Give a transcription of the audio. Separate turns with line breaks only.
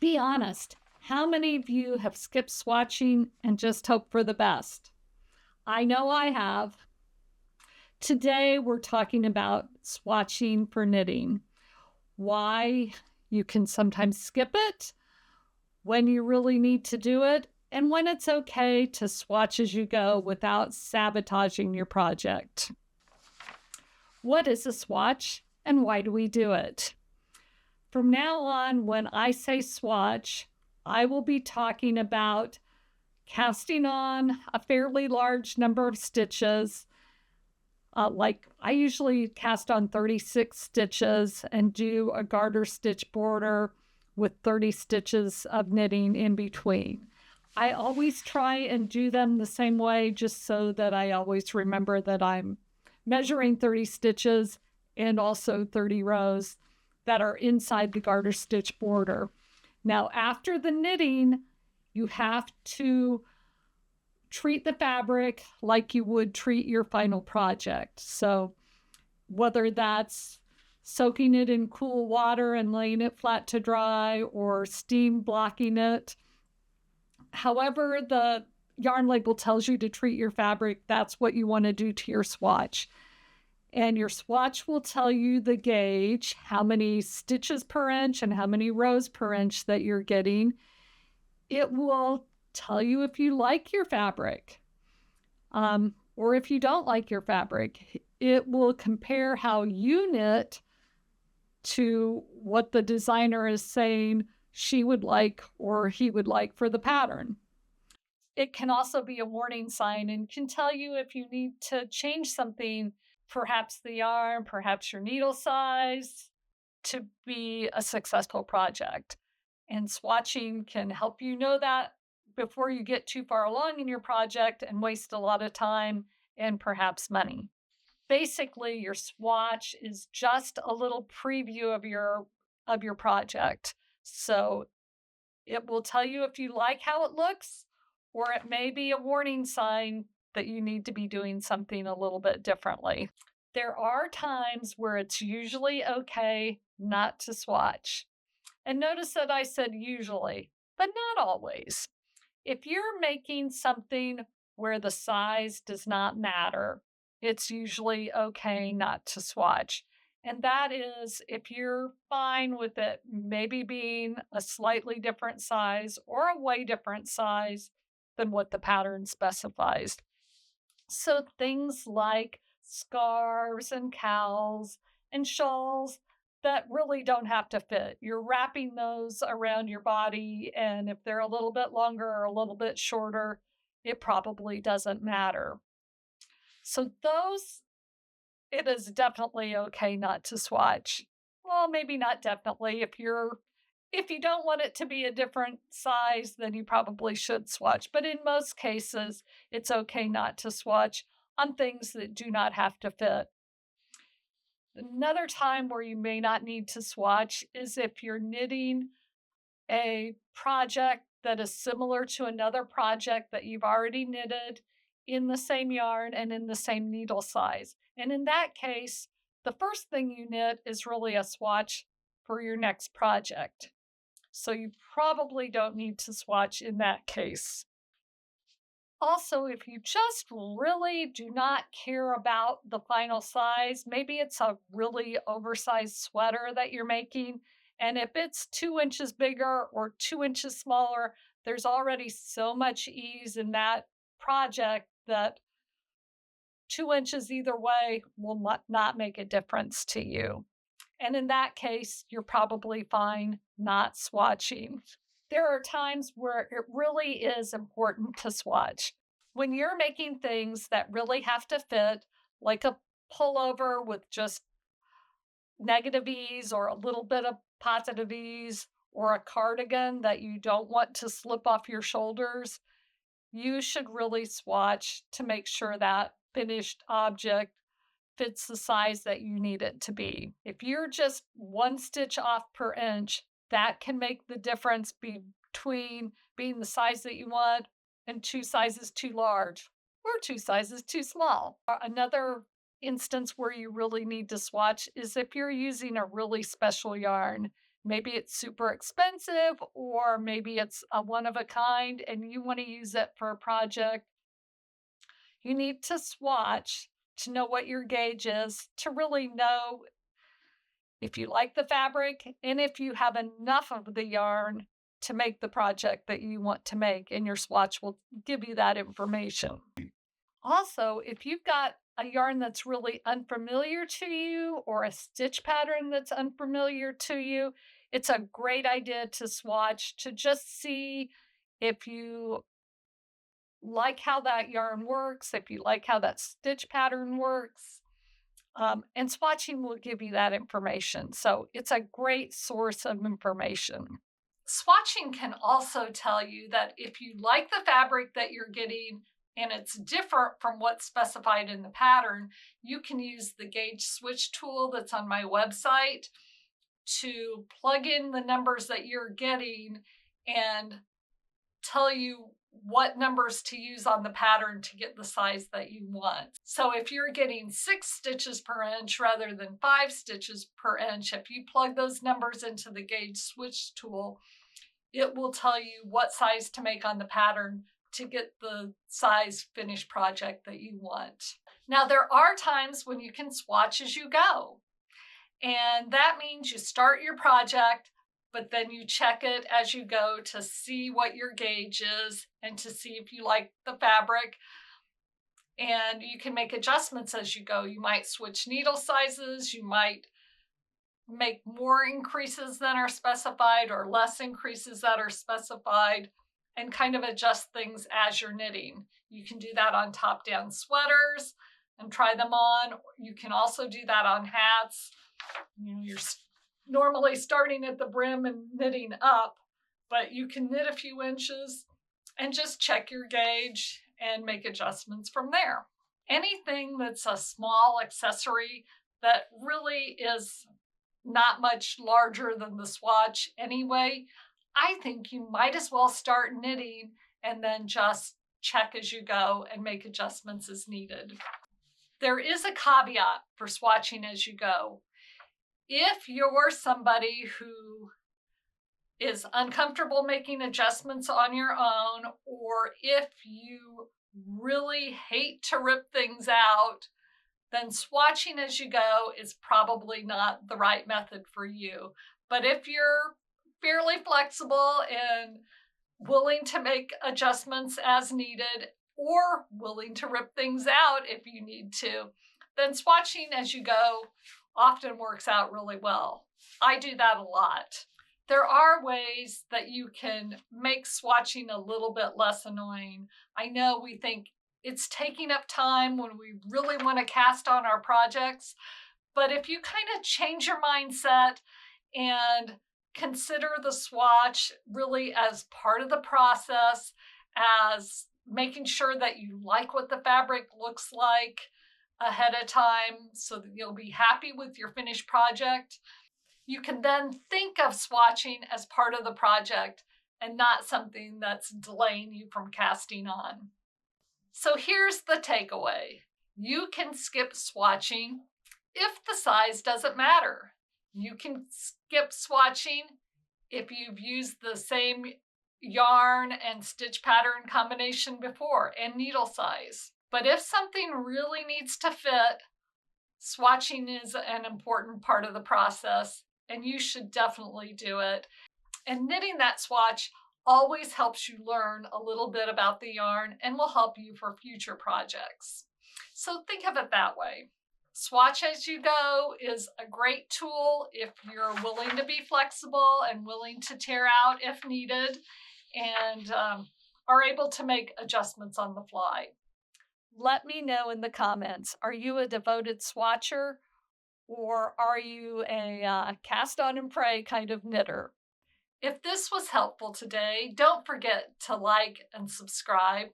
Be honest. How many of you have skipped swatching and just hoped for the best? I know I have. Today, we're talking about swatching for knitting. Why you can sometimes skip it, when you really need to do it, and when it's okay to swatch as you go without sabotaging your project. What is a swatch and why do we do it? From now on, when I say swatch, I will be talking about casting on a fairly large number of stitches. Like I usually cast on 36 stitches and do a garter stitch border with 30 stitches of knitting in between. I always try and do them the same way just so that I always remember that I'm measuring 30 stitches and also 30 rows that are inside the garter stitch border. Now, after the knitting, you have to treat the fabric like you would treat your final project. So whether that's soaking it in cool water and laying it flat to dry or steam blocking it, however the yarn label tells you to treat your fabric, that's what you want to do to your swatch. And your swatch will tell you the gauge, how many stitches per inch and how many rows per inch that you're getting. It will tell you if you like your fabric or if you don't like your fabric. It will compare how you knit to what the designer is saying she would like or he would like for the pattern. It can also be a warning sign and can tell you if you need to change something, perhaps the yarn, perhaps your needle size, to be a successful project. And swatching can help you know that before you get too far along in your project and waste a lot of time and perhaps money. Basically, your swatch is just a little preview of your project. So it will tell you if you like how it looks, or it may be a warning sign that you need to be doing something a little bit differently. There are times where it's usually okay not to swatch. And notice that I said usually, but not always. If you're making something where the size does not matter, it's usually okay not to swatch. And that is if you're fine with it maybe being a slightly different size or a way different size than what the pattern specifies. So things like scarves and cowls and shawls that really don't have to fit. You're wrapping those around your body, and if they're a little bit longer or a little bit shorter, it probably doesn't matter. So those, it is definitely okay not to swatch. Well, maybe not definitely. If you don't want it to be a different size, then you probably should swatch. But in most cases, it's okay not to swatch on things that do not have to fit. Another time where you may not need to swatch is if you're knitting a project that is similar to another project that you've already knitted in the same yarn and in the same needle size. And in that case, the first thing you knit is really a swatch for your next project. So you probably don't need to swatch in that case. Also, if you just really do not care about the final size, maybe it's a really oversized sweater that you're making, and if it's 2 inches bigger or 2 inches smaller, there's already so much ease in that project that 2 inches either way will not make a difference to you. And in that case, you're probably fine not swatching. There are times where it really is important to swatch. When you're making things that really have to fit, like a pullover with just negative ease or a little bit of positive ease, or a cardigan that you don't want to slip off your shoulders, you should really swatch to make sure that finished object fits the size that you need it to be. If you're just 1 stitch off per inch, that can make the difference between being the size that you want and 2 sizes too large or 2 sizes too small. Another instance where you really need to swatch is if you're using a really special yarn. Maybe it's super expensive, or maybe it's a one of a kind and you want to use it for a project. You need to swatch to know what your gauge is, to really know if you like the fabric and if you have enough of the yarn to make the project that you want to make, and your swatch will give you that information. Also, if you've got a yarn that's really unfamiliar to you, or a stitch pattern that's unfamiliar to you, it's a great idea to swatch to just see if you like how that yarn works, if you like how that stitch pattern works. And swatching will give you that information. So it's a great source of information. Swatching can also tell you that if you like the fabric that you're getting and it's different from what's specified in the pattern, you can use the gauge switch tool that's on my website to plug in the numbers that you're getting and tell you what numbers to use on the pattern to get the size that you want. So if you're getting 6 stitches per inch rather than 5 stitches per inch, if you plug those numbers into the gauge switch tool, it will tell you what size to make on the pattern to get the size finished project that you want. Now, there are times when you can swatch as you go. And that means you start your project, but then you check it as you go to see what your gauge is and to see if you like the fabric. And you can make adjustments as you go. You might switch needle sizes, you might make more increases than are specified or less increases that are specified, and kind of adjust things as you're knitting. You can do that on top-down sweaters and try them on. You can also do that on hats. You know, you're normally starting at the brim and knitting up, but you can knit a few inches and just check your gauge and make adjustments from there. Anything that's a small accessory that really is not much larger than the swatch anyway, I think you might as well start knitting and then just check as you go and make adjustments as needed. There is a caveat for swatching as you go. If you're somebody who is uncomfortable making adjustments on your own, or if you really hate to rip things out, then swatching as you go is probably not the right method for you. But if you're fairly flexible and willing to make adjustments as needed, or willing to rip things out if you need to, then swatching as you go often works out really well. I do that a lot. There are ways that you can make swatching a little bit less annoying. I know we think it's taking up time when we really want to cast on our projects, but if you kind of change your mindset and consider the swatch really as part of the process, as making sure that you like what the fabric looks like ahead of time so that you'll be happy with your finished project, you can then think of swatching as part of the project and not something that's delaying you from casting on. So here's the takeaway. You can skip swatching if the size doesn't matter. You can skip swatching if you've used the same yarn and stitch pattern combination before and needle size. But if something really needs to fit, swatching is an important part of the process, and you should definitely do it. And knitting that swatch always helps you learn a little bit about the yarn and will help you for future projects. So think of it that way. Swatch as you go is a great tool if you're willing to be flexible and willing to tear out if needed, and are able to make adjustments on the fly. Let me know in the comments, are you a devoted swatcher, or are you a cast on and pray kind of knitter? If this was helpful today, don't forget to like and subscribe.